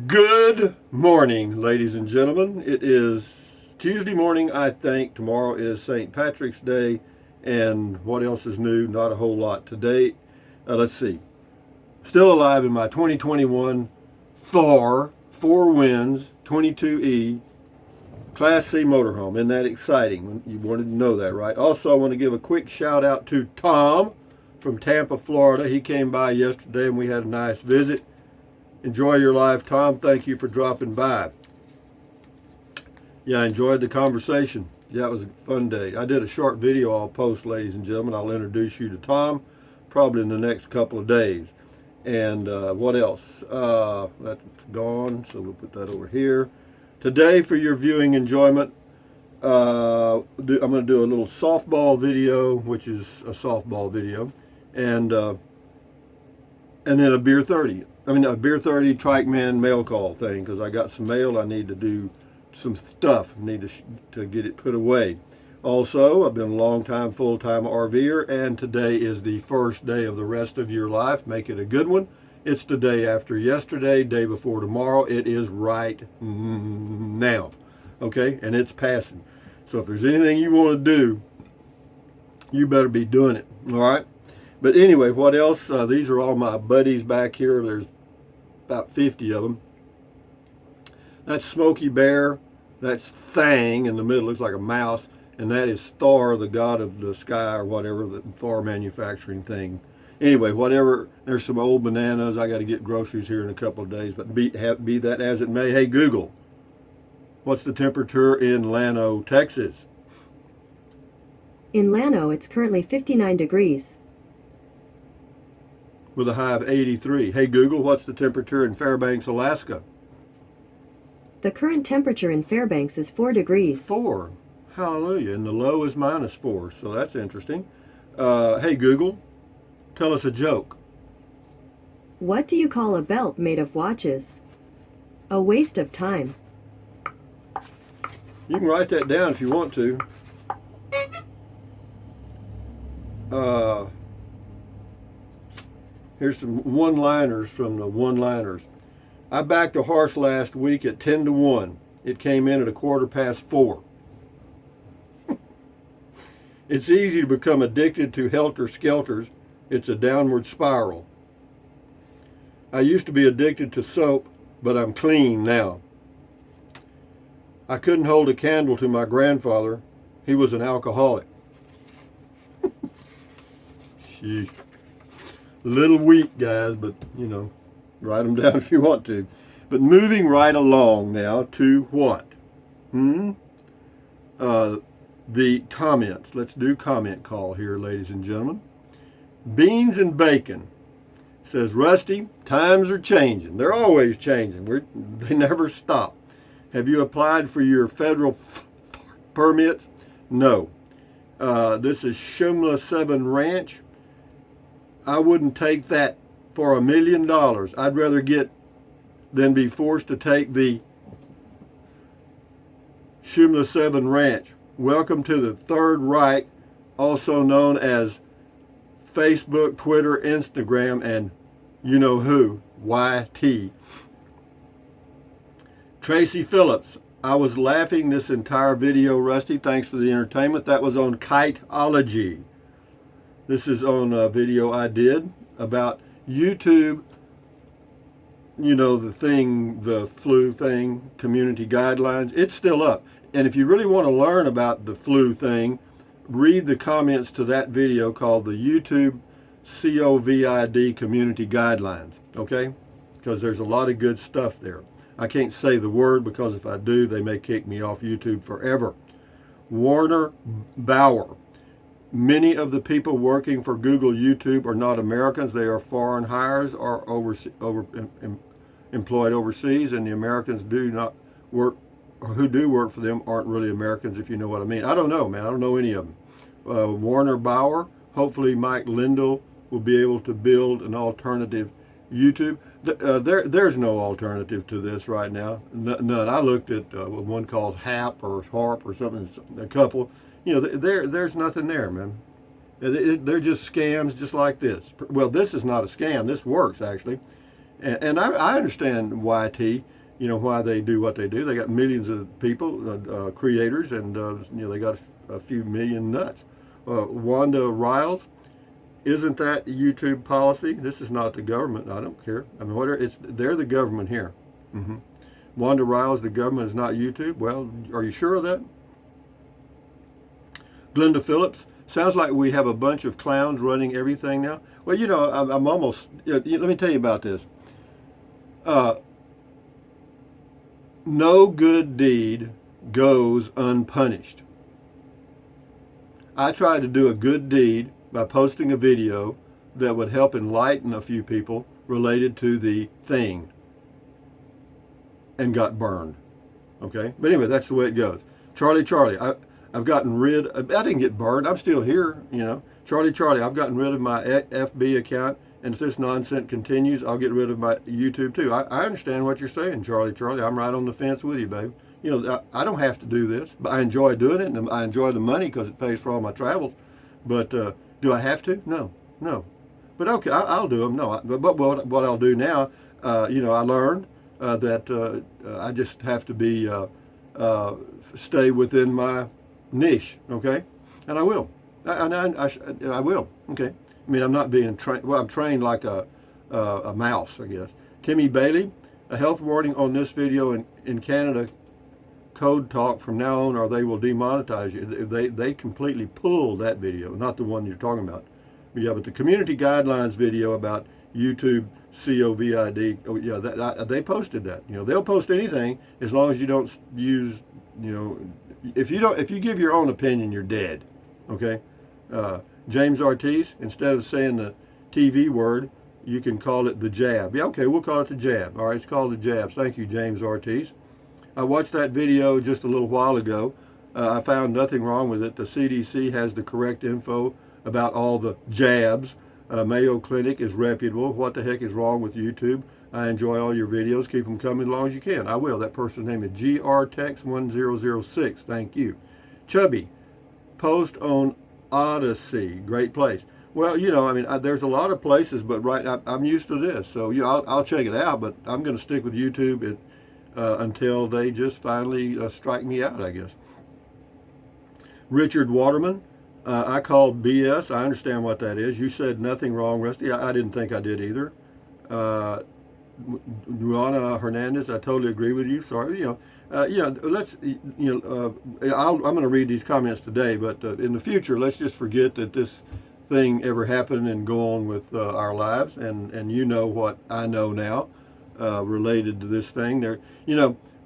Good morning, ladies and gentlemen. It is Tuesday morning, I think. Tomorrow is St. Patrick's Day. And what else is new? Not a whole lot. Today, let's see. Still alive in my 2021 Thor, 4 Winds, 22E, Class C motorhome. Isn't that exciting? You wanted to know that, right? Also, I want to give a quick shout out to Tom from Tampa, Florida. He came by yesterday and we had a nice visit. Enjoy your life, Tom. Thank you for dropping by. Yeah, I enjoyed the conversation. Yeah, it was a fun day. I did a short video I'll post, ladies and gentlemen. I'll introduce you to Tom probably in the next couple of days. And what else? That's gone, so we'll put that over here. Today, for your viewing enjoyment, I'm going to do a little softball video, which is a softball video, and then a beer 30. A beer 30 Trike Man mail call thing, because I got some mail I need to do some stuff. I need to get it put away. Also, I've been a long-time, full-time RVer, and today is the first day of the rest of your life. Make it a good one. It's the day after yesterday, day before tomorrow. It is right now, okay? And it's passing. So if there's anything you want to do, you better be doing it, all right? But anyway, what else? These are all my buddies back here. There's about 50 of them. That's Smokey Bear. That's Thang in the middle, looks like a mouse. And that is Thor, the god of the sky, or whatever, the Thor manufacturing thing. Anyway, whatever, there's some old bananas. I got to get groceries here in a couple of days. But be that as it may, hey, Google, what's the temperature in Llano, Texas? In Llano, it's currently 59 degrees. With a high of 83. Hey, Google, what's the temperature in Fairbanks, Alaska? The current temperature in Fairbanks is 4 degrees. 4. Hallelujah. And the low is -4. So that's interesting. Hey, Google, tell us a joke. What do you call a belt made of watches? A waste of time. You can write that down if you want to. Here's some one-liners from the one-liners. I backed a horse last week at 10 to 1. It came in at 4:15. It's easy to become addicted to helter-skelters. It's a downward spiral. I used to be addicted to soap, but I'm clean now. I couldn't hold a candle to my grandfather. He was an alcoholic. Sheesh. A little weak, guys, but, write them down if you want to. But moving right along now to what? The comments. Let's do comment call here, ladies and gentlemen. Beans and Bacon says, Rusty, times are changing. They're always changing. They never stop. Have you applied for your federal permits? No. This is Shumla 7 Ranch. I wouldn't take that for $1 million. I'd rather get than be forced to take the Shumla 7 Ranch. Welcome to the Third Reich, also known as Facebook, Twitter, Instagram, and you know who, YT. Tracy Phillips, I was laughing this entire video, Rusty. Thanks for the entertainment. That was on Kiteology. This is on a video I did about YouTube, the flu thing, community guidelines. It's still up. And if you really want to learn about the flu thing, read the comments to that video called the YouTube COVID Community Guidelines, okay? Because there's a lot of good stuff there. I can't say the word because if I do, they may kick me off YouTube forever. Warner Bauer. Many of the people working for Google YouTube are not Americans. They are foreign hires or employed overseas, and the Americans who do work for them aren't really Americans, if you know what I mean. I don't know, man. I don't know any of them. Warner Bauer. Hopefully Mike Lindell will be able to build an alternative YouTube. There's no alternative to this right now. None. I looked at one called HAP or HARP or something, a couple. There's nothing there, man. They're just scams just like this. Well, this is not a scam. This works, actually. And I understand YT, why they do what they do. They got millions of people, creators, and they got a few million nuts. Wanda Riles, isn't that YouTube policy? This is not the government. I don't care. I mean, they're the government here. Mm-hmm. Wanda Riles, the government is not YouTube. Well, are you sure of that? Glenda Phillips, sounds like we have a bunch of clowns running everything now. Well, I'm almost. Let me tell you about this. No good deed goes unpunished. I tried to do a good deed by posting a video that would help enlighten a few people related to the thing, and got burned. Okay? But anyway, that's the way it goes. Charlie, I've gotten rid of, I didn't get burned. I'm still here, Charlie, I've gotten rid of my FB account, and if this nonsense continues, I'll get rid of my YouTube too. I understand what you're saying, Charlie. I'm right on the fence with you, babe. I don't have to do this, but I enjoy doing it, and I enjoy the money because it pays for all my travels. But do I have to? No. But okay, I'll do them. No, but what I'll do now, I learned that I just have to be stay within my niche, okay? And I will. I will, okay? I mean, I'm not being trained. Well, I'm trained like a mouse, I guess. Timmy Bailey, a health warning on this video in Canada. Code talk from now on, or they will demonetize you. They completely pulled that video, not the one you're talking about. Yeah, but the community guidelines video about YouTube COVID. Oh yeah, they posted that. They'll post anything as long as you don't use. If you give your own opinion, you're dead. Okay. James Ortiz, instead of saying the TV word, you can call it the jab. Yeah, okay, we'll call it the jab. All right, it's called the jabs. Thank you, James Ortiz. I watched that video just a little while ago. I found nothing wrong with it. The CDC has the correct info about all the jabs. Mayo Clinic is reputable. What the heck is wrong with YouTube? I enjoy all your videos. Keep them coming as long as you can. I will. That person's name is GRTex1006. Thank you. Chubby, post on Odyssey. Great place. Well, there's a lot of places, but I'm used to this. So, I'll check it out, but I'm going to stick with YouTube until they just finally strike me out, I guess. Richard Waterman, I called BS. I understand what that is. You said nothing wrong, Rusty. I didn't think I did either. Luana Hernandez, I totally agree with you. Sorry, let's, I'm going to read these comments today, but in the future, let's just forget that this thing ever happened and go on with our lives. And what I know now related to this thing.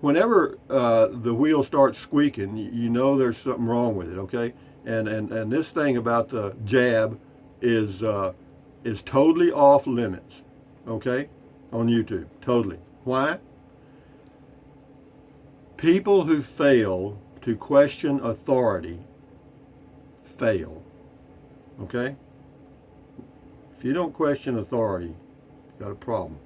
Whenever the wheel starts squeaking, there's something wrong with it. Okay, and this thing about the jab is totally off limits. Okay, on YouTube, totally. Why? People who fail to question authority fail. Okay? If you don't question authority, you've got a problem.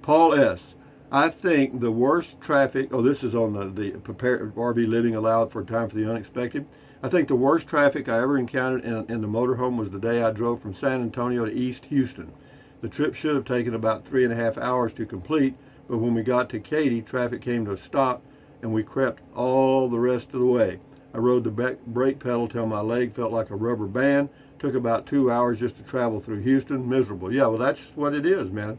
Paul S., I think the worst traffic, this is on the prepare RV living allowed for a time for the unexpected. I think the worst traffic I ever encountered in the motorhome was the day I drove from San Antonio to East Houston. The trip should have taken about 3.5 hours to complete, but when we got to Katy, traffic came to a stop and we crept all the rest of the way. I rode the brake pedal till my leg felt like a rubber band. Took about 2 hours just to travel through Houston. Miserable. Yeah, well, that's what it is, man.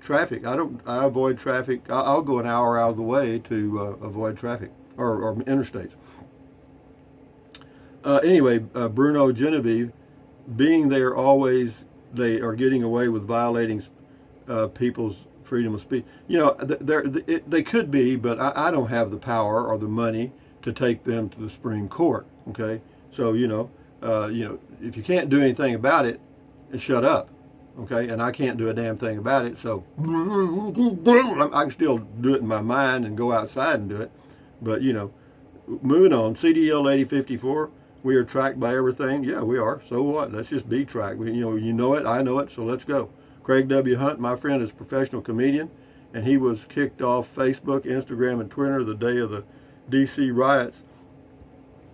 Traffic. I avoid traffic. I'll go an hour out of the way to avoid traffic or interstates. Anyway, Bruno Genevieve, being there always, they are getting away with violating people's freedom of speech. They could be, but I don't have the power or the money to take them to the Supreme Court. Okay, so if you can't do anything about it, shut up. Okay, and I can't do a damn thing about it. So I can still do it in my mind and go outside and do it. But moving on. CDL 8054. We are tracked by everything. Yeah, we are. So what? Let's just be tracked. You know it. I know it. So let's go. Craig W. Hunt, my friend, is a professional comedian, and he was kicked off Facebook, Instagram, and Twitter the day of the D.C. riots.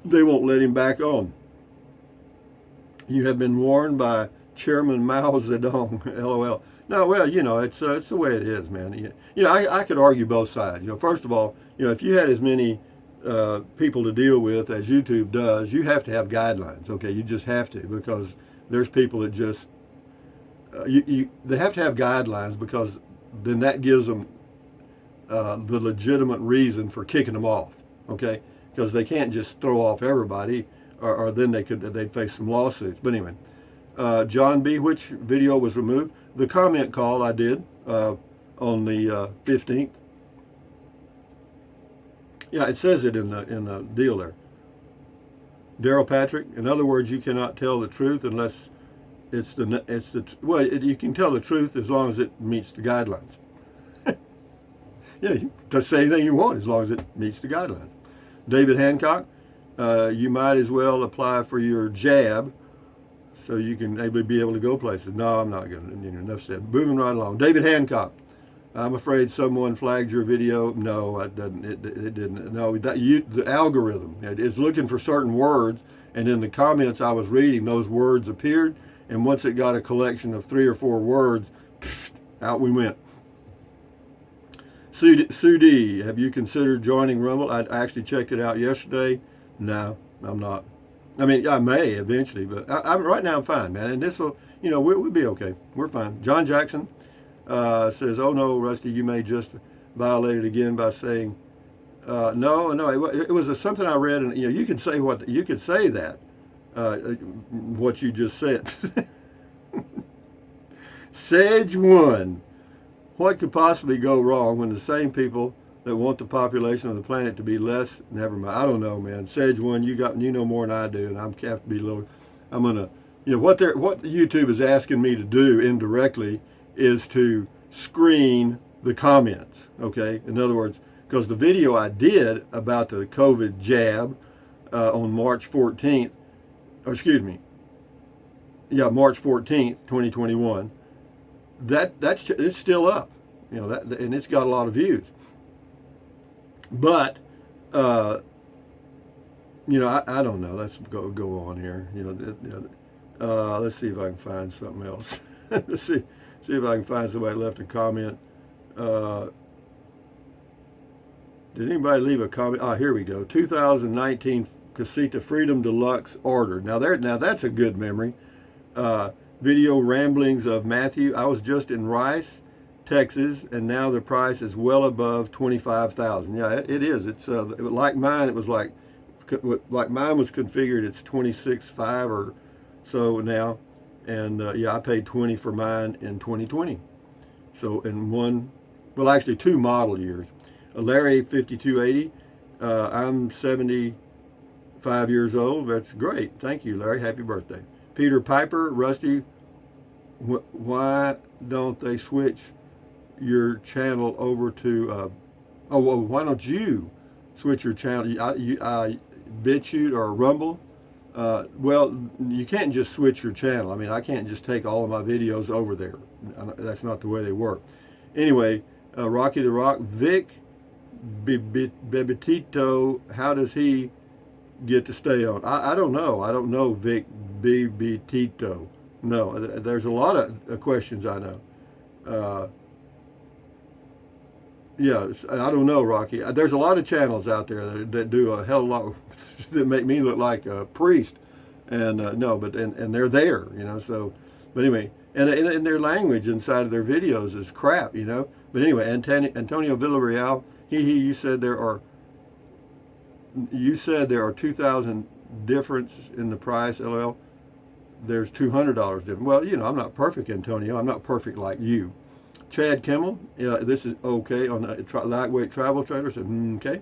They won't let him back on. You have been warned by Chairman Mao Zedong. LOL. No, well, it's the way it is, man. I could argue both sides. First of all, if you had as many people to deal with as YouTube does, you have to have guidelines. Okay, you just have to, because there's people that just they have to have guidelines, because then that gives them the legitimate reason for kicking them off. Okay, because they can't just throw off everybody, or then they'd face some lawsuits. But anyway, John B., which video was removed? The comment call I did on the 15th. Yeah, it says it in the deal there. Daryl Patrick. In other words, you cannot tell the truth unless you can tell the truth as long as it meets the guidelines. Yeah, you can say anything you want as long as it meets the guidelines. David Hancock. You might as well apply for your jab so you can be able to go places. No, I'm not going to. Enough said. Moving right along. David Hancock. I'm afraid someone flagged your video. No, it didn't. It didn't. No, the algorithm is looking for certain words, and in the comments I was reading, those words appeared, and once it got a collection of 3 or 4 words, out we went. Sue D, have you considered joining Rumble? I actually checked it out yesterday. No, I'm not. I mean, I may eventually, but right now I'm fine, man. And this will, we'll be okay. We're fine. John Jackson says, "Oh no, Rusty, you may just violate it again by saying no. It was something I read, and you can say that what you just said." Sage 1. What could possibly go wrong when the same people that want the population of the planet to be less? Never mind. I don't know, man. Sage 1, you know more than I do, and I have to be a little. I'm gonna, what YouTube is asking me to do indirectly is to screen the comments. Okay, in other words, because the video I did about the COVID jab on March 14th, or excuse me, March 14th, 2021. It's still up, and it's got a lot of views. But I don't know. Let's go on here. Let's see if I can find something else. Let's see if I can find somebody left a comment. Did anybody leave a comment? Here we go. 2019 Casita Freedom Deluxe order. Now that's a good memory. Video ramblings of Matthew. I was just in Rice, Texas, and now the price is well above $25,000. Yeah, it is. It's like mine. It was like mine was configured. It's $26,500 or so now, and I paid $20 for mine in 2020. So in actually 2 model years. Larry 5280. I'm 75 years old. That's great. Thank you, Larry. Happy birthday. Peter Piper. Rusty, why don't they switch your channel over to why don't you switch your channel? BitChute or Rumble? Well, you can't just switch your channel. I mean, I can't just take all of my videos over there. That's not the way they work. Anyway, Rocky the Rock. Vic Bebetito, how does he get to stay on? I don't know. I don't know Vic Bebetito. No, there's a lot of questions I know. I don't know, Rocky. There's a lot of channels out there that do a hell of a lot that make me look like a priest, and and they're there, So, but anyway, and their language inside of their videos is crap, But anyway, Antonio Villarreal, you said there are 2,000 difference in the price. LL. There's $200 difference. Well, I'm not perfect, Antonio. I'm not perfect like you. Chad Kimmel, this is okay on lightweight travel trailer. So okay.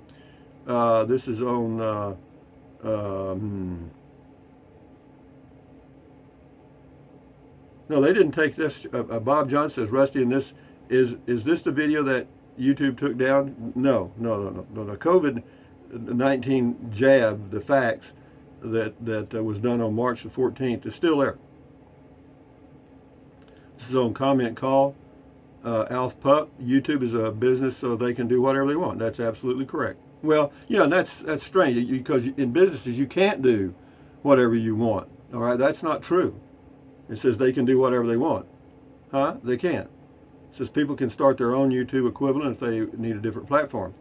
This is on. No, they didn't take this. Bob Johnson says, Rusty, and this is this the video that YouTube took down? No. The COVID-19 jab, the facts that was done on March the 14th is still there. This is on comment call. Alf Pup, YouTube is a business, so they can do whatever they want. That's absolutely correct. Well, that's strange, because in businesses you can't do whatever you want. All right, that's not true. It says they can do whatever they want. Huh? They can't. It says people can start their own YouTube equivalent if they need a different platform.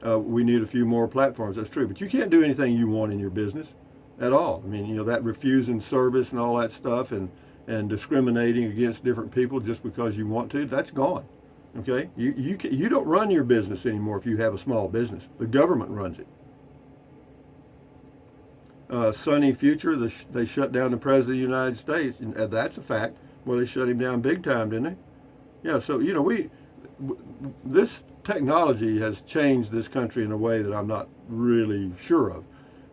We need a few more platforms. That's true. But you can't do anything you want in your business at all. I mean, that refusing service and all that stuff and discriminating against different people just because you want to, that's gone. Okay? You don't run your business anymore if you have a small business. The government runs it. Sunny Future, they shut down the President of the United States. And that's a fact. Well, they shut him down big time, didn't they? Yeah, so, this technology has changed this country in a way that I'm not really sure of.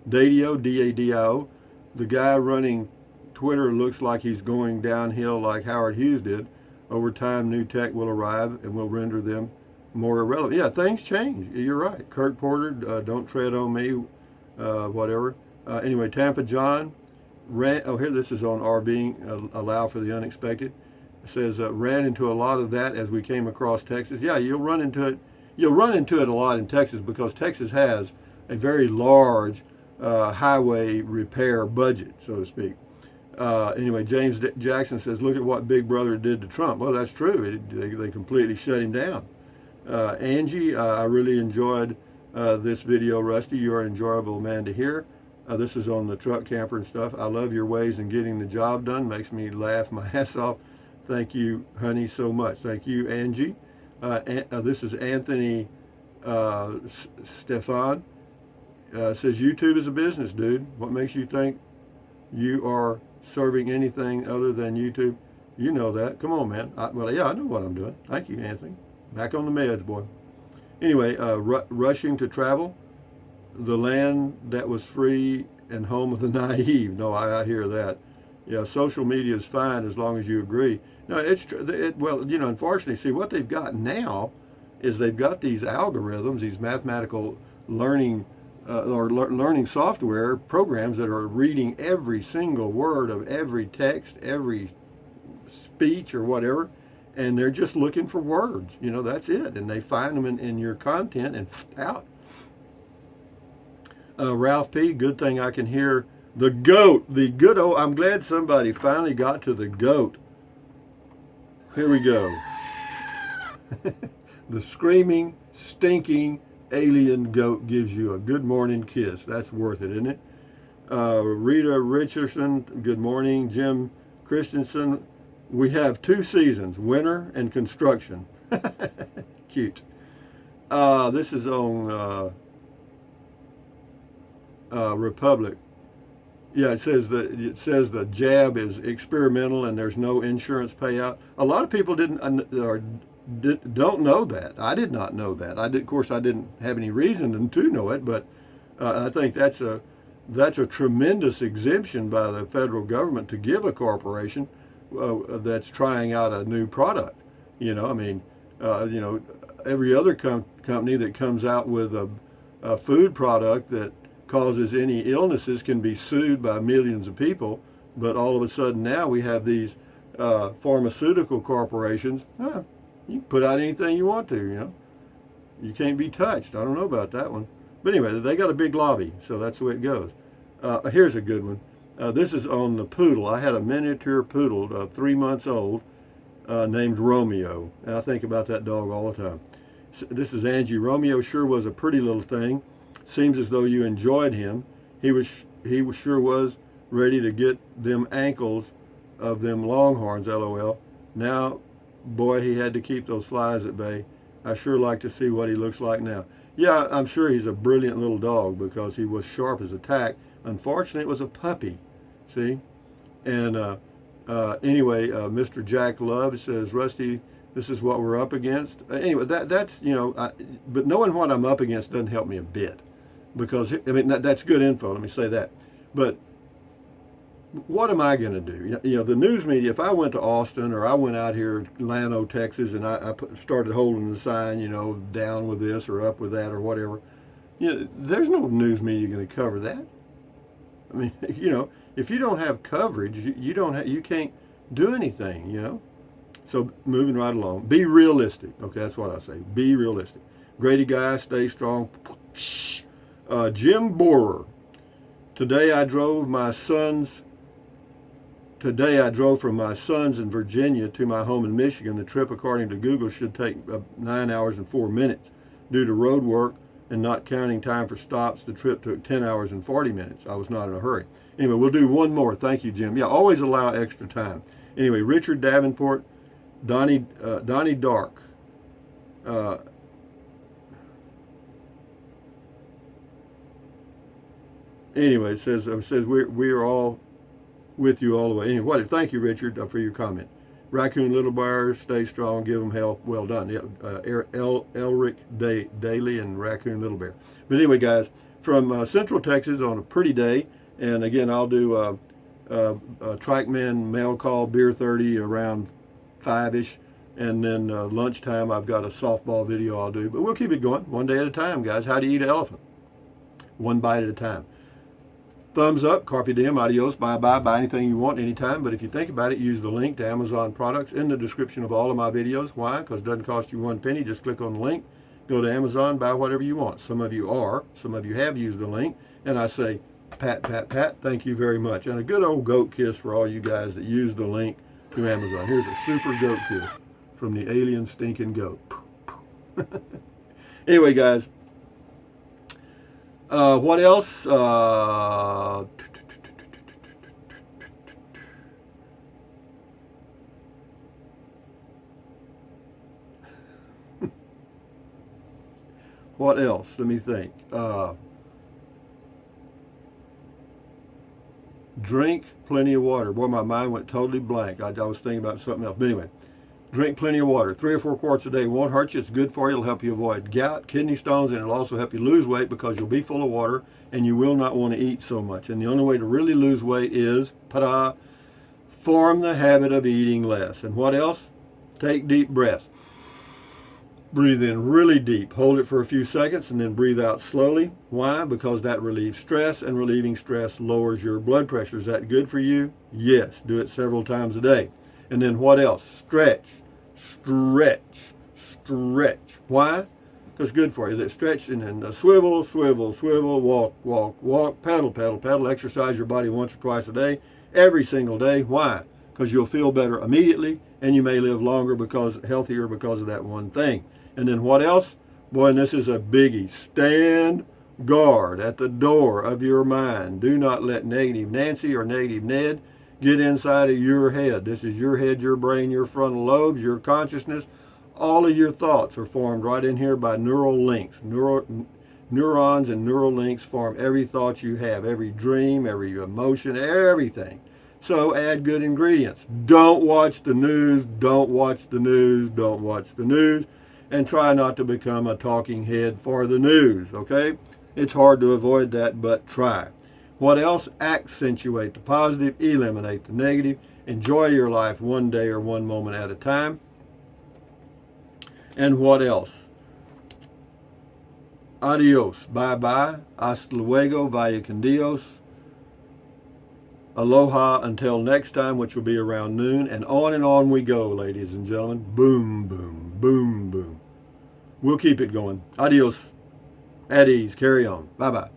Dadio, D-A-D-I-O, the guy running Twitter looks like he's going downhill like Howard Hughes did. Over time, new tech will arrive and will render them more irrelevant. Yeah, things change. You're right. Kurt Porter, don't tread on me, whatever. Anyway, Tampa John, here this is on our being allow for the unexpected. It says ran into a lot of that as we came across Texas. Yeah, you'll run into it. You'll run into it a lot in Texas because Texas has a very large highway repair budget, so to speak. Anyway, James Jackson says, look at what Big Brother did to Trump. Well, that's true. They completely shut him down. Angie, I really enjoyed this video, Rusty. You're an enjoyable man to hear. This is on the truck camper and stuff. I love your ways in getting the job done. Makes me laugh my ass off. Thank you, honey, so much. Thank you, Angie. This is Anthony Stefan. Says, YouTube is a business, dude. What makes you think you are serving anything other than YouTube? You know that. Come on, man. I know what I'm doing. Thank you, Anthony. Back on the meds, boy. Anyway, rushing to travel. The land that was free and home of the naive. No, I hear that. Yeah, social media is fine as long as you agree. No, it's true. Well, unfortunately, see, what they've got now is they've got these algorithms, these mathematical learning learning software programs that are reading every single word of every text, every speech or whatever, and they're just looking for words. That's it. And they find them in your content and out. Ralph P., good thing I can hear the goat. The good old, I'm glad somebody finally got to the goat. Here we go. The screaming, stinking alien goat gives you a good morning kiss. That's worth it, isn't it? Rita Richardson, good morning. Jim Christensen, we have 2 seasons, winter and construction. Cute. This is on Republic. Yeah, it says the jab is experimental and there's no insurance payout. A lot of people don't know that. I did not know that. Of course, I didn't have any reason to know it, but I think that's a tremendous exemption by the federal government to give a corporation that's trying out a new product. Every other company that comes out with a food product that causes any illnesses can be sued by millions of people, but all of a sudden now we have these pharmaceutical corporations. You can put out anything you want to, You can't be touched. I don't know about that one. But anyway, they got a big lobby, so that's the way it goes. Here's a good one. This is on the poodle. I had a miniature poodle, 3 months old, named Romeo. And I think about that dog all the time. This is Angie. Romeo sure was a pretty little thing. Seems as though you enjoyed him. He sure was ready to get them ankles of them longhorns, LOL. Now, boy, he had to keep those flies at bay. I sure like to see what he looks like now. Yeah, I'm sure he's a brilliant little dog because he was sharp as a tack. Unfortunately, it was a puppy, see? And anyway, Mr. Jack Love says, Rusty, this is what we're up against. Anyway, that's, but knowing what I'm up against doesn't help me a bit. Because, that's good info, let me say that. But what am I going to do? The news media, if I went to Austin or I went out here to Llano, Texas, and I started holding the sign, down with this or up with that or whatever, there's no news media going to cover that. If you don't have coverage, you can't do anything, So moving right along, be realistic. Okay, that's what I say. Be realistic. Grady guy, stay strong. Jim Borer. Today I drove my son's Today I drove from my son's in Virginia to my home in Michigan. The trip, according to Google, should take 9 hours and 4 minutes. Due to road work and not counting time for stops, the trip took 10 hours and 40 minutes. I was not in a hurry. Anyway, we'll do one more. Thank you, Jim. Yeah, always allow extra time. Anyway, Richard Davenport, Donnie Dark. Anyway, it says we are all with you all the way. Anyway, thank you, Richard, for your comment. Raccoon Little Bear, stay strong, give them hell. Well done. Yeah, Elric Daly and Raccoon Little Bear. But anyway, guys, from Central Texas on a pretty day, and again, I'll do Trackman mail call, beer 30 around 5-ish, and then lunchtime I've got a softball video I'll do. But we'll keep it going one day at a time, guys. How to eat an elephant. One bite at a time. Thumbs up, carpe diem, adios, bye-bye, buy anything you want anytime. But if you think about it, use the link to Amazon products in the description of all of my videos. Why? Because it doesn't cost you 1 penny. Just click on the link, go to Amazon, buy whatever you want. Some of you are, some of you have used the link, and I say, pat, pat, pat, thank you very much. And a good old goat kiss for all you guys that use the link to Amazon. Here's a super goat kiss from the alien stinking goat. Anyway, guys, what else? What else? Let me think. Drink plenty of water. Boy, my mind went totally blank. I was thinking about something else. But anyway, drink plenty of water. 3 or 4 quarts a day won't hurt you. It's good for you. It'll help you avoid gout, kidney stones, and it'll also help you lose weight because you'll be full of water and you will not want to eat so much. And the only way to really lose weight is, form the habit of eating less. And what else? Take deep breaths. Breathe in really deep. Hold it for a few seconds and then breathe out slowly. Why? Because that relieves stress, and relieving stress lowers your blood pressure. Is that good for you? Yes. Do it several times a day. And then what else? Stretch, stretch, stretch. Why? Because it's good for you. Stretch and then swivel, swivel, swivel, walk, walk, walk, pedal, pedal, pedal. Exercise your body once or twice a day, every single day. Why? Because you'll feel better immediately, and you may live longer healthier because of that one thing. And then what else? Boy, and this is a biggie. Stand guard at the door of your mind. Do not let negative Nancy or negative Ned get inside of your head. This is your head, your brain, your frontal lobes, your consciousness. All of your thoughts are formed right in here by neural links. Neurons and neural links form every thought you have, every dream, every emotion, everything. So add good ingredients. Don't watch the news. Don't watch the news. Don't watch the news. And try not to become a talking head for the news, okay? It's hard to avoid that, but try. What else? Accentuate the positive, eliminate the negative. Enjoy your life one day or one moment at a time. And what else? Adios, bye-bye, hasta luego, vaya con Dios. Aloha until next time, which will be around noon. And on we go, ladies and gentlemen. Boom, boom, boom, boom. We'll keep it going. Adios. At ease. Carry on. Bye-bye.